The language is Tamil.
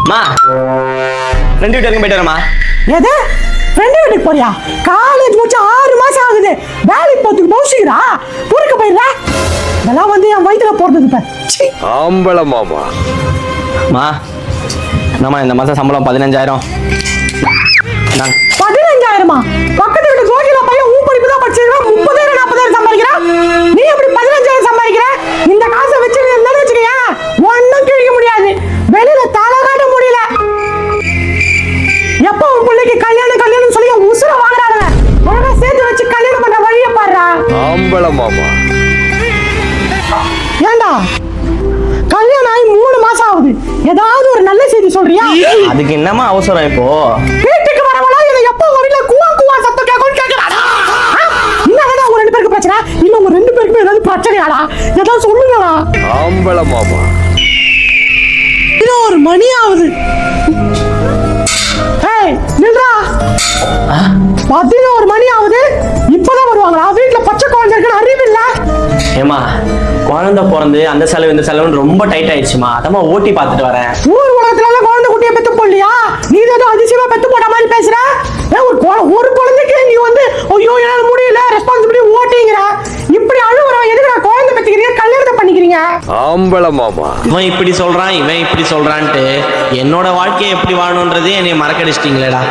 மா ஃப்ரெண்ட் வீட்டு வரைக்கும் போயிட்டு வரமா? எது ஃப்ரெண்டு வீட்டுக்கு போறியா? காலேஜ் முடிச்சு 6 மாசம் ஆகுது, வேலைக்கு போறதுக்கு பௌசிக்கிறா ஊருக்கு போயிடுற. இதெல்லாம் வந்து என் வயிற்றுல போடுறது இப்ப. ஆம்பள மாமா. மா என்னம்மா இந்த மாதம் சம்பளம் 15,000. 15,000மா? பக்கத்து வீட்டு கோகிலா பையன் ஊ படிப்பு தான் படிச்சிருக்கான், 30,000 40,000 சம்பாதிக்கிறான். நீ எப்படி 15,000 சம்பாதிக்கிற? இந்த காசை வச்சு இருந்தாலும் வச்சுக்கேன் ஒன்னும் கிழிக்க முடியாது, வெளியில தலை காட்ட முடியல. எப்போ உன் பிள்ளைக்கு கல்யாணம் கல்யாணம் சொல்லி உசுர வாங்குறாங்க, ஒழுங்கா சேர்த்து வச்சு கல்யாணம் பண்ண வழியை பாடுறா. ஆம்பள மாமா. ஏண்டா கல்யாணம் ஆகி 3 மாசம் ஆகுது, ஏதாவது ஒரு நல்ல செய்தி சொல்றியா? அதுக்கு என்னம்மா அவசரம் இப்போ? வீட்டுக்கு வரவளா இதை எப்போ வரல குவா குவா சத்தம் கேட்கும்னு கேட்கறாடா. என்னடா உங்க 2 பேருக்கு பிரச்சனை? இல்ல உங்க 2 பேருக்குமே ஏதாவது பிரச்சனையாடா? ஏதாவது சொல்லுங்கடா. ஆம்பள மாமா. 11 மணி ஆகுது. ஏய் நில்றா. 11 மணி ஆகுது, இப்பதான் வருவாங்களா? வீட்டுல பச்சை குழந்தை இருக்குன்னு அறிவில்ல? ஏமா குழந்தை பிறந்து அந்த செலவு இந்த செலவுன்னு ரொம்ப டைட் ஆயிடுச்சுமா, அதமா ஓட்டி பார்த்துட்டு வரேன். ஊர் உலகத்துல எல்லாம் குழந்தை குட்டியை பெத்து போடலையா? நீ ஏதோ அதிசயமா பெத்து போட்ட மாதிரி பேசுற. ஒரு குழந்தைக்கு நீ வந்து ஐயோ என்னால முடியல ரெஸ்பான்சிபிலிட்டி ஓட்டிங்கிற. இப்படி அழுவுறவன் எதுக்குடா குழந்தை பெத்துக்கிறீங்க, கல்யாணத்தை பண்ணிக்கிறீங்க? ஆம்பள மாமா. இவன் இப்படி சொல்றான் இவன் இப்படி சொல்றான்ட்டு என்னோட வாழ்க்கையை எப்படி வாழணுன்றதே என்னை மறக்கடிச்சிட்டீங்களேடா.